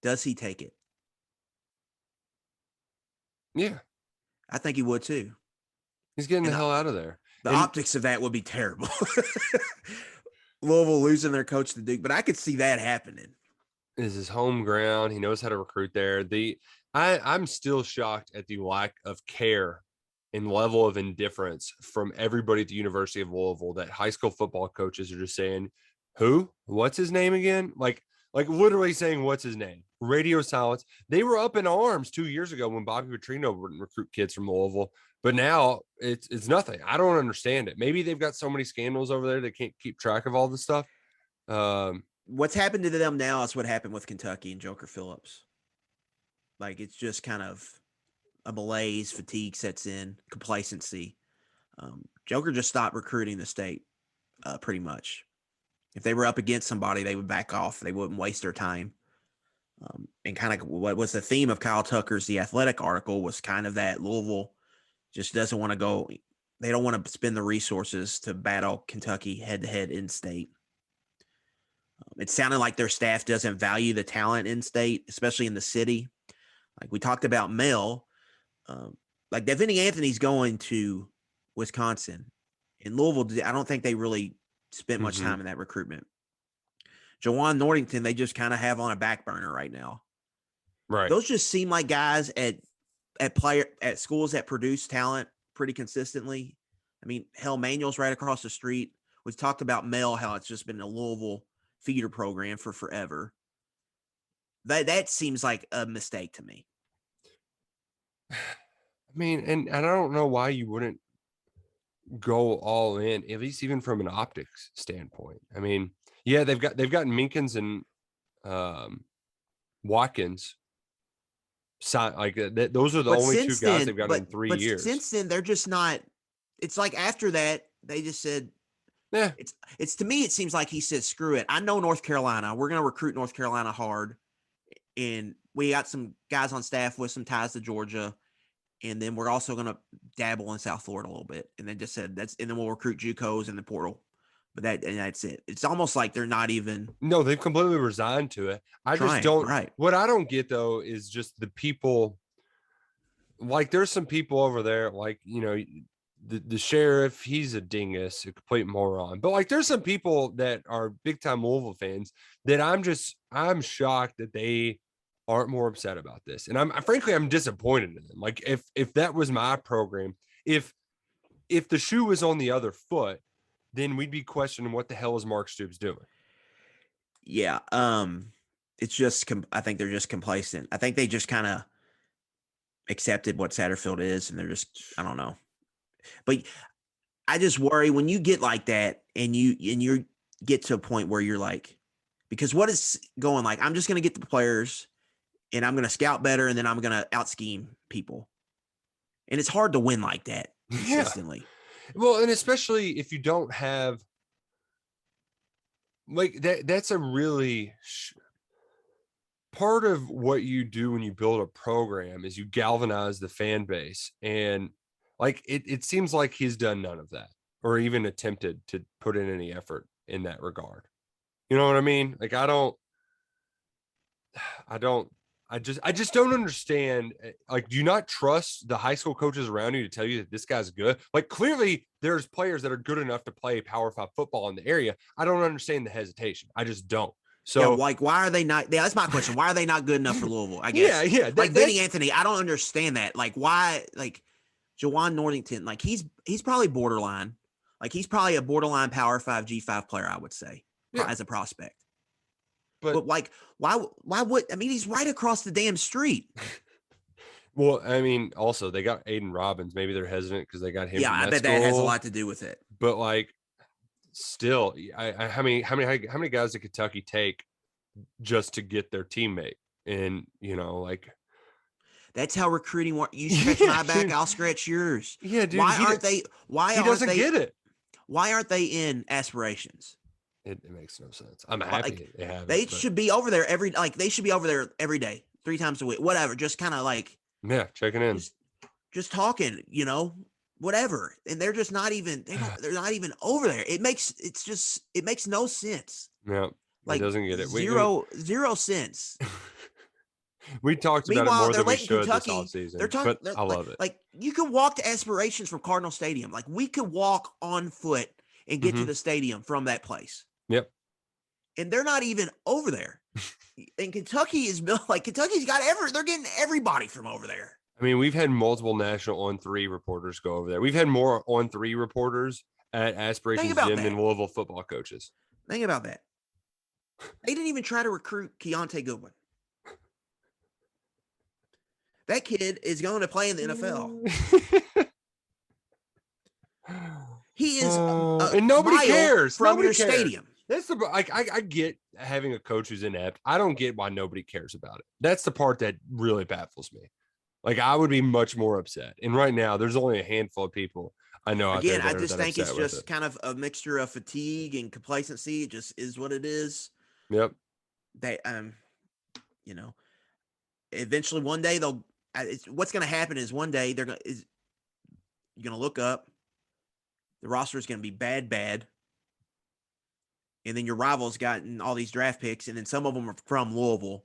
Does he take it? Yeah. I think he would too. He's getting the hell out of there. The optics of that would be terrible. Louisville losing their coach to Duke, but I could see that happening. Is his home ground. He knows how to recruit there. I'm still shocked at the lack of care and level of indifference from everybody at the University of Louisville that high school football coaches are just saying, who? What's his name again? Like literally saying, what's his name? Radio silence. They were up in arms 2 years ago when Bobby Petrino wouldn't recruit kids from Louisville, but now it's nothing. I don't understand it. Maybe they've got so many scandals over there they can't keep track of all this stuff. What's happened to them now is what happened with Kentucky and Joker Phillips. Like, it's just kind of a malaise, fatigue sets in, complacency. Joker just stopped recruiting the state pretty much. If they were up against somebody, they would back off. They wouldn't waste their time. And kind of what was the theme of Kyle Tucker's The Athletic article was kind of that Louisville just doesn't want to go. They don't want to spend the resources to battle Kentucky head-to-head in-state. It sounded like their staff doesn't value the talent in-state, especially in the city. Like we talked about Mel, like Devin Anthony's going to Wisconsin. In Louisville, I don't think they really spent much time in that recruitment. Jawan Northington, they just kind of have on a back burner right now. Right. Those just seem like guys at schools that produce talent pretty consistently. I mean, hell, Manuel's right across the street. We talked about Mel, how it's just been a Louisville feeder program for forever. That seems like a mistake to me. I mean, and I don't know why you wouldn't go all in, at least even from an optics standpoint. I mean, yeah, they've gotten Minkins and Watkins. Like those are the only two guys they've got in 3 years. Since then, they're just not. It's like after that, they just said, yeah. It's to me, it seems like he said, screw it. I know North Carolina. We're going to recruit North Carolina hard. And we got some guys on staff with some ties to Georgia. And then we're also going to dabble in South Florida a little bit. And they just said and then we'll recruit JUCOs in the portal. But that's it. It's almost like they're not even. No, they've completely resigned to it. What I don't get though, is just the people. Like there's some people over there, like, you know, the sheriff, he's a dingus, a complete moron. But like there's some people that are big time Louisville fans that I'm shocked that they aren't more upset about this. And I'm disappointed in them. Like if that was my program, if the shoe was on the other foot, then we'd be questioning what the hell is Mark Stoops doing. Yeah. It's just, I think they're just complacent. I think they just kind of accepted what Satterfield is, and they're just, I don't know. But I just worry when you get like that and you get to a point where you're like, because what is going like, I'm just going to get the players and I'm going to scout better and then I'm going to out scheme people. And it's hard to win like that consistently. Yeah. Well, and especially if you don't have like that's a really part of what you do when you build a program is you galvanize the fan base. And like, it seems like he's done none of that or even attempted to put in any effort in that regard. You know what I mean? Like, I just don't understand. Like, do you not trust the high school coaches around you to tell you that this guy's good? Like, clearly there's players that are good enough to play Power 5 football in the area. I don't understand the hesitation. I just don't. So, yeah, like, why are they not? Yeah, that's my question. Why are they not good enough for Louisville? I guess. Yeah. Like Vinny Anthony, I don't understand that. Like, why? Like, Jawan Northington, like he's probably borderline. Like, he's probably a borderline Power 5 G5 player, I would say, as a prospect. But like, why would, I mean, he's right across the damn street. Well, I mean, also they got Aiden Robbins. Maybe they're hesitant because they got him. Yeah, I bet that has a lot to do with it. But like, still, how many guys did Kentucky take just to get their teammate? And you know, like, that's how recruiting works. You scratch my back, dude. I'll scratch yours. Yeah, dude. Why aren't they? Why he doesn't get it? Why aren't they in aspirations? It makes no sense. I'm happy they have. They should be over there they should be over there every day, 3 times a week, whatever. Just kind of like, checking in, just talking, you know, whatever, and they're just not even they're not even over there. It makes no sense. No, it Like doesn't get it. zero sense. We talked about it Meanwhile, more they're than we letting should this Kentucky. offseason, but I love it. Like you can walk to Aspirations from Cardinal Stadium. Like we could walk on foot and get to the stadium from that place. Yep. And they're not even over there. And Kentucky is like Kentucky's got they're getting everybody from over there. I mean, we've had multiple national On3 reporters go over there. We've had more On3 reporters at Aspirations Gym than Louisville football coaches. Think about that. They didn't even try to recruit Keontae Goodwin. That kid is going to play in the NFL. He is and nobody cares from nobody your cares. Stadium. That's the I get having a coach who's inept. I don't get why nobody cares about it. That's the part that really baffles me. Like I would be much more upset. And right now, there's only a handful of people I know out there. Again, I just think it's just kind of a mixture of fatigue and complacency. It just is what it is. Yep. They eventually one day what's going to happen is one day you're going to look up, the roster is going to be bad. And then your rivals gotten all these draft picks, and then some of them are from Louisville.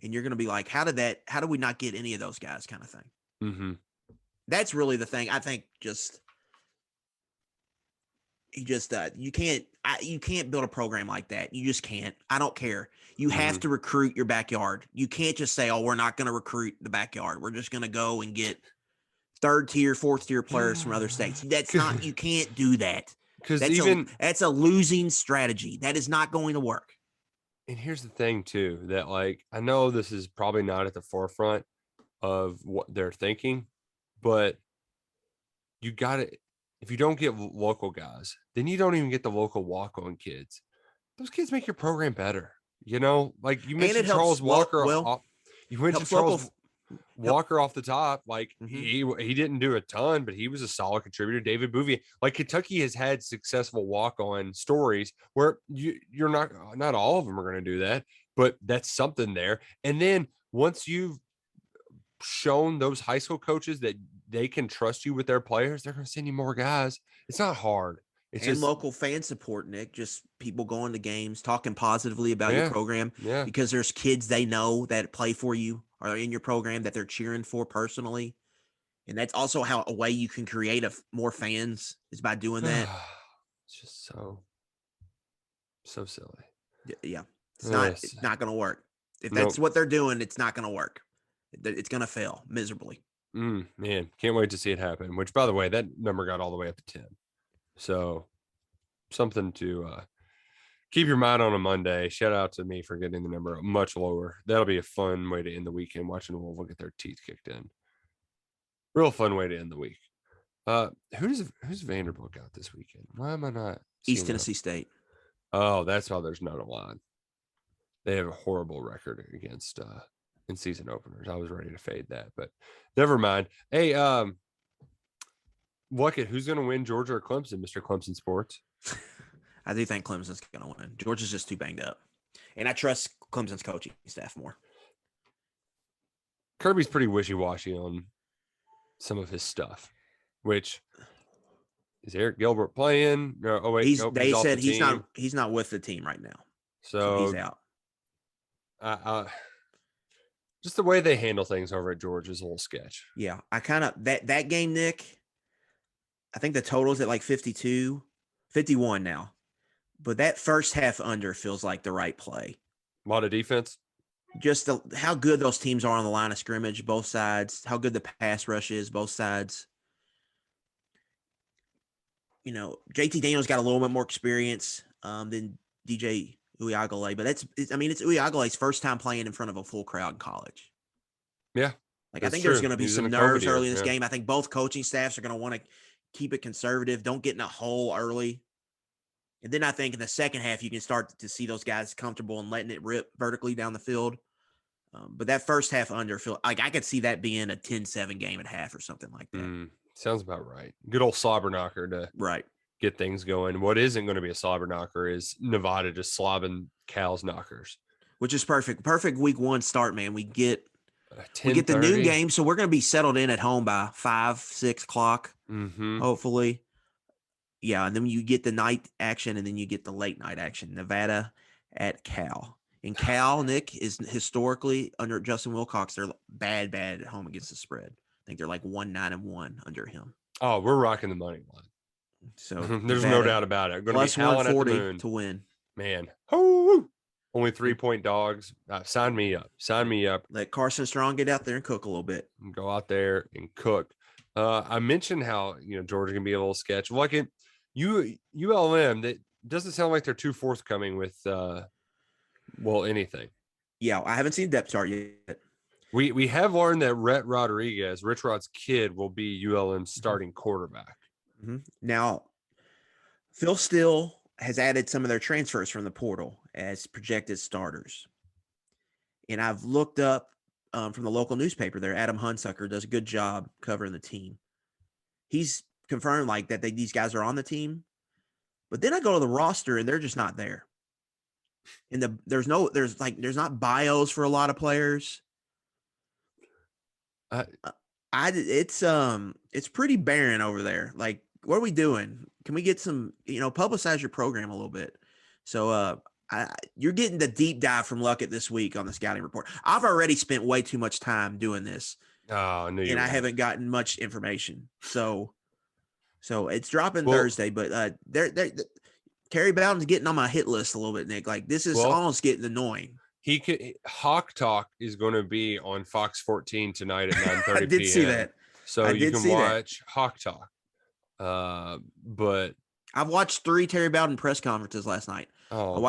And you're going to be like, how did we not get any of those guys kind of thing? Mm-hmm. That's really the thing. I think you can't build a program like that. You just can't. I don't care. You have to recruit your backyard. You can't just say, oh, we're not going to recruit the backyard. We're just going to go and get third tier, fourth tier players from other states. That's not, you can't do that. Because that's a losing strategy. That is not going to work. And here's the thing too, that like, I know this is probably not at the forefront of what they're thinking, but you got to, if you don't get local guys, then you don't even get the local walk-on kids. Those kids make your program better. You know, like you mentioned Charles Walker. You mentioned Charles Walker off the top. Like he didn't do a ton, but he was a solid contributor. David Bouvier. Like Kentucky has had successful walk-on stories where you're not all of them are going to do that, but that's something there. And then once you've shown those high school coaches that they can trust you with their players, they're going to send you more guys. It's not hard. It's just local fan support, Nick. Just people going to games, talking positively about your program. Yeah. Because there's kids they know that play for you or in your program that they're cheering for personally. And that's also a way you can create more fans is by doing that. It's just so silly. Yeah. It's not going to work. If that's what they're doing, it's not going to work. It's going to fail miserably. Man, can't wait to see it happen. Which, by the way, that number got all the way up to 10. So something to keep your mind on a Monday. Shout out to me for getting the number much lower. That'll be a fun way to end the weekend, watching Louisville get their teeth kicked in. Real fun way to end the week. Who's Vanderbilt got this weekend? Why am I not? East Tennessee State. Oh, that's why there's not a line. They have a horrible record against in season openers. I was ready to fade that, but never mind. Hey, Luckett, who's going to win, Georgia or Clemson, Mr. Clemson Sports? I do think Clemson's going to win. Georgia's just too banged up. And I trust Clemson's coaching staff more. Kirby's pretty wishy-washy on some of his stuff, which is Eric Gilbert playing? Oh, wait. They said he's not with the team right now. So he's out. Just the way they handle things over at Georgia is a little sketch. Yeah. I kind of that game, Nick, I think the total's at like 51 now. But that first half under feels like the right play. A lot of defense. Just how good those teams are on the line of scrimmage, both sides, how good the pass rush is, both sides. You know, JT Daniels got a little bit more experience than DJ Uyagale, but it's Uyagale's first time playing in front of a full crowd in college. Yeah. Like I think there's going to be some nerves early in this game. I think both coaching staffs are going to want to keep it conservative. Don't get in a hole early. And then I think in the second half, you can start to see those guys comfortable and letting it rip vertically down the field. But that first half under, I could see that being a 10-7 game at half or something like that. Sounds about right. Good old slobber knocker to get things going. What isn't going to be a slobber knocker is Nevada just slobbing Cal's knockers. Which is perfect. Perfect week one start, man. We get the noon game, so we're going to be settled in at home by 5-6 o'clock. Mm-hmm. hopefully. Yeah, and then you get the night action, and then you get the late night action. Nevada at Cal. And Cal, Nick, is historically under Justin Wilcox. They're bad at home against the spread. I think they're like 1-9-1 under him. Oh, we're rocking the money So line. There's no Nevada doubt about it. Going to be plus howling at the 140 moon, to win. man. Oh, only 3-point dogs. Sign me up. Sign me up. Let Carson Strong get out there and cook a little bit. Go out there and cook. I mentioned how Georgia can be a little sketch. Like it, ULM. That doesn't sound like they're too forthcoming with anything. Yeah, I haven't seen depth chart yet. We have learned that Rhett Rodriguez, Rich Rod's kid, will be ULM's starting quarterback. Mm-hmm. Now, Phil Steele has added some of their transfers from the portal as projected starters. And I've looked up from the local newspaper there. Adam Hunsucker does a good job covering the team. He's confirmed like that these guys are on the team. But then I go to the roster and they're just not there. And there's not bios for a lot of players. It's pretty barren over there. Like, what are we doing? Can we get some, publicize your program a little bit? So you're getting the deep dive from Luckett this week on the scouting report. I've already spent way too much time doing this. Oh, and I haven't gotten much information. So it's dropping Thursday, but Terry Bowden's getting on my hit list a little bit, Nick. Like, this is almost getting annoying. Hawk Talk is going to be on Fox 14 tonight at 9:30 I did see that. So you can watch Hawk Talk. But I've watched 3 Terry Bowden press conferences last night. Oh, I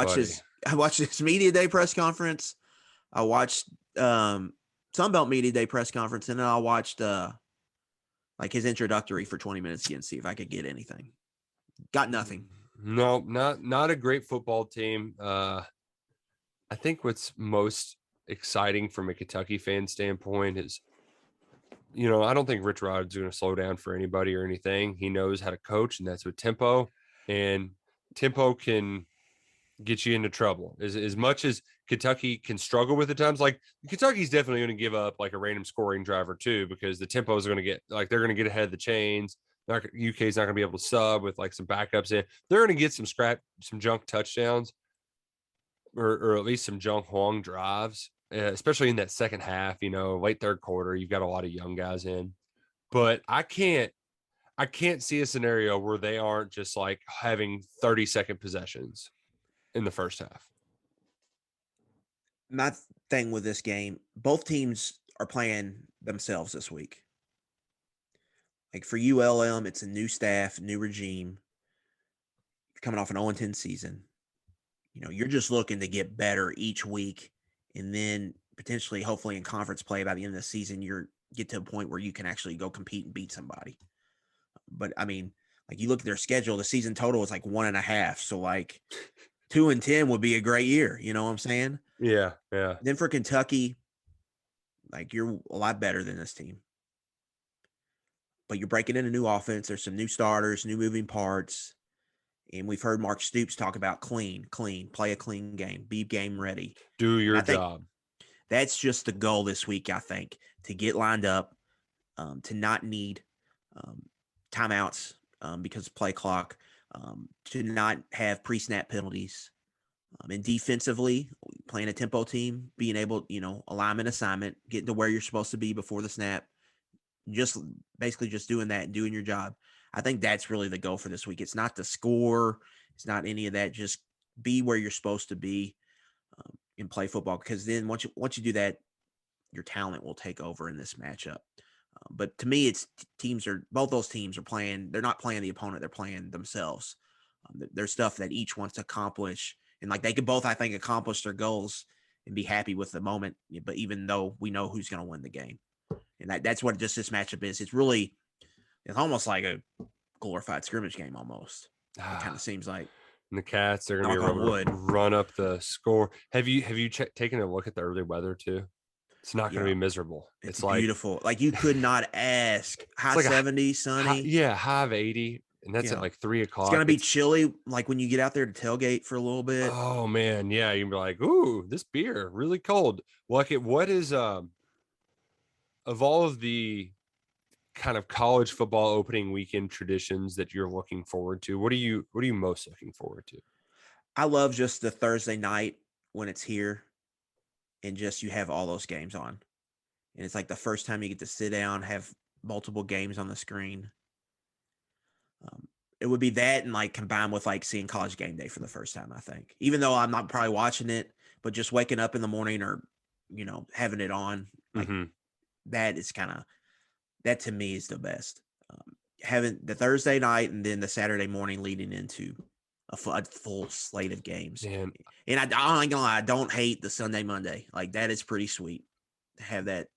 watched his media day press conference. I watched Sunbelt media day press conference, and then I watched his introductory for 20 minutes again, see if I could get anything. Got nothing. No, not a great football team. I think what's most exciting from a Kentucky fan standpoint is, I don't think Rich Rod's going to slow down for anybody or anything. He knows how to coach, and that's with tempo. And tempo can get you into trouble. As much as Kentucky can struggle with at times, like Kentucky's definitely going to give up like a random scoring drive or two because the tempo is going to get they're going to get ahead of the chains. UK's not going to be able to sub with like some backups in. They're going to get some junk touchdowns or at least some junk long drives, especially in that second half, late third quarter. You've got a lot of young guys in, but I can't see a scenario where they aren't just like having 30-second possessions in the first half. My thing with this game, both teams are playing themselves this week. Like for ULM, it's a new staff, new regime. You're coming off an 0-10 season. You're just looking to get better each week. And then potentially, hopefully in conference play by the end of the season, get to a point where you can actually go compete and beat somebody. But I mean, like you look at their schedule, the season total is like 1.5. So like 2-10 would be a great year. You know what I'm saying? Yeah. Then for Kentucky, like you're a lot better than this team. But you're breaking in a new offense. There's some new starters, new moving parts. And we've heard Mark Stoops talk about clean, play a clean game, be game ready. Do your job. That's just the goal this week, I think, to get lined up, to not need timeouts because of play clock, to not have pre-snap penalties. And defensively, playing a tempo team, being able, alignment assignment, getting to where you're supposed to be before the snap, just basically just doing that and doing your job. I think that's really the goal for this week. It's not the score. It's not any of that. Just be where you're supposed to be and play football, because then once you do that, your talent will take over in this matchup. But to me, it's both those teams are playing. They're not playing the opponent. They're playing themselves. There's stuff that each wants to accomplish. And like they could both, I think, accomplish their goals and be happy with the moment. But even though we know who's going to win the game. And that's what just this matchup is. It's almost like a glorified scrimmage game almost. It kind of seems like. And the Cats are going to be able to run up the score. Have you taken a look at the early weather too? It's not going to be miserable. It's like beautiful. Like you could not ask. High like 70, sunny. High of 80. And that's at like 3 o'clock. It's going to be chilly like when you get out there to tailgate for a little bit. Oh, man. Yeah. You can be like, ooh, this beer, really cold. What is, of all of the kind of college football opening weekend traditions that you're looking forward to? What are you most looking forward to? I love just the Thursday night when it's here and just you have all those games on. And it's like the first time you get to sit down, have multiple games on the screen. It would be that and like combined with like seeing College Game Day for the first time, I think. Even though I'm not probably watching it, but just waking up in the morning or, having it on, like that is that to me is the best. Having the Thursday night and then the Saturday morning leading into a full slate of games. Man, and I ain't gonna lie, I don't hate the Sunday, Monday. Like that is pretty sweet to have that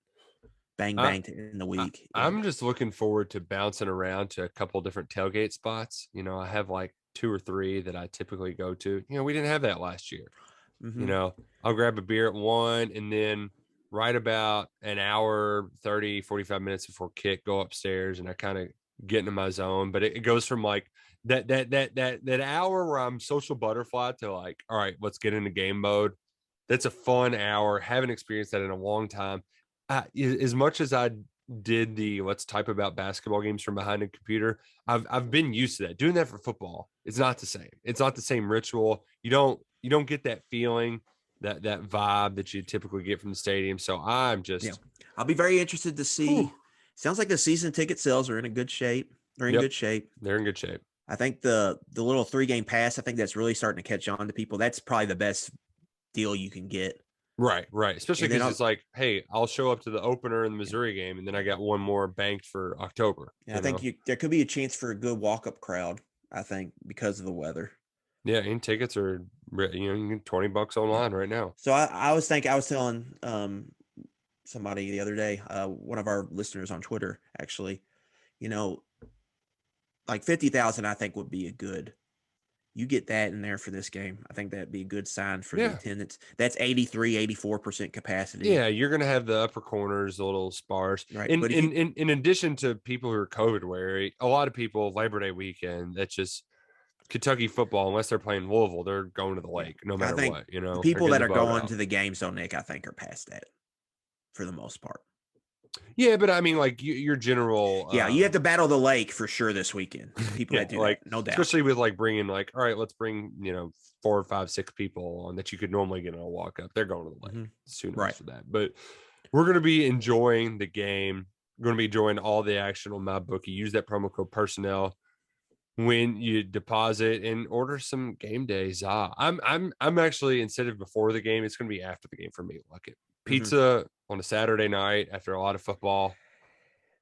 bang in the week. I'm just looking forward to bouncing around to a couple different tailgate spots. I have like 2 or 3 that I typically go to. We didn't have that last year. I'll grab a beer at 1 and then right about an hour, 30, 45 minutes before kick, go upstairs and I kind of get into my zone. But it goes from like that hour where I'm social butterfly to like, all right, let's get into game mode. That's a fun hour. Haven't experienced that in a long time. As much as I did the let's type about basketball games from behind a computer, I've been used to that. Doing that for football, it's not the same. It's not the same ritual. You don't get that feeling, that vibe that you typically get from the stadium. So I'm just I'll be very interested to see. Sounds like the season ticket sales are in a good shape. They're in good shape. They're in good shape. I think the little 3-game pass, I think that's really starting to catch on to people. That's probably the best deal you can get. Right. Especially because it's like, hey, I'll show up to the opener in the Missouri game, and then I got one more banked for October. I think there could be a chance for a good walk-up crowd, I think, because of the weather. Yeah, and tickets are, you can get $20 online right now. So I was telling somebody the other day, one of our listeners on Twitter, actually, like 50,000, I think would be a good. You get that in there for this game. I think that'd be a good sign for the attendance. That's 84% capacity. Yeah, you're going to have the upper corners a little sparse. Right. In addition to people who are COVID wary, a lot of people, Labor Day weekend, that's just Kentucky football, unless they're playing Louisville, they're going to the lake no matter what. The people that are going to the games, though, Nick, I think are past that for the most part. Yeah, but I mean, like your general. You have to battle the lake for sure this weekend. People that do that, no doubt. Especially with like bringing like, all right, let's bring 4 or 5, 6 people on that you could normally get on a walk up. They're going to the lake soon for that. But we're going to be enjoying the game. We're going to be enjoying all the action on MyBookie. Use that promo code personnel when you deposit and order some game days. I'm actually, instead of before the game, it's going to be after the game for me. Luckett. Pizza on a Saturday night after a lot of football.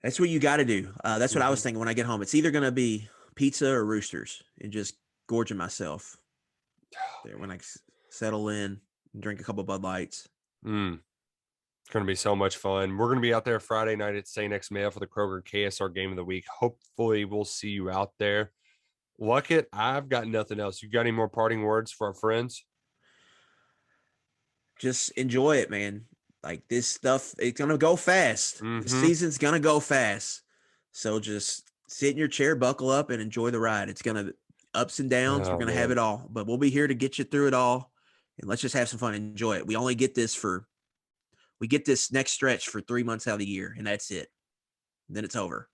That's what you got to do. That's what I was thinking when I get home. It's either going to be pizza or Roosters and just gorging myself there when I settle in and drink a couple Bud Lights. It's going to be so much fun. We're going to be out there Friday night at St. X Mail for the Kroger KSR game of the week. Hopefully we'll see you out there. Luckett, I've got nothing else. You got any more parting words for our friends? Just enjoy it, man. Like this stuff, it's going to go fast. The season's going to go fast. So just sit in your chair, buckle up, and enjoy the ride. It's going to ups and downs. We're going to have it all. But we'll be here to get you through it all. And let's just have some fun and enjoy it. We only get this next stretch for 3 months out of the year, and that's it. And then it's over.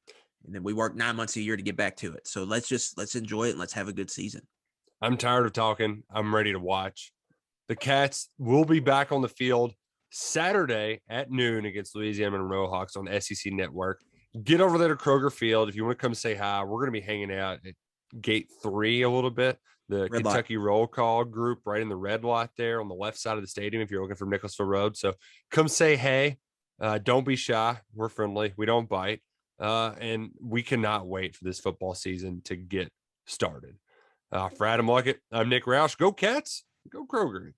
And then we work 9 months a year to get back to it. So let's enjoy it and let's have a good season. I'm tired of talking. I'm ready to watch. The Cats will be back on the field Saturday at noon against Louisiana Monroe Hawks on the SEC Network. Get over there to Kroger Field. If you want to come say hi, we're going to be hanging out at Gate 3 a little bit. The red Kentucky light. Roll Call group right in the red light there on the left side of the stadium if you're looking from Nicholasville Road. So come say hey. Don't be shy. We're friendly. We don't bite. And we cannot wait for this football season to get started. For Adam Luckett, I'm Nick Roush. Go Cats. Go Kroger.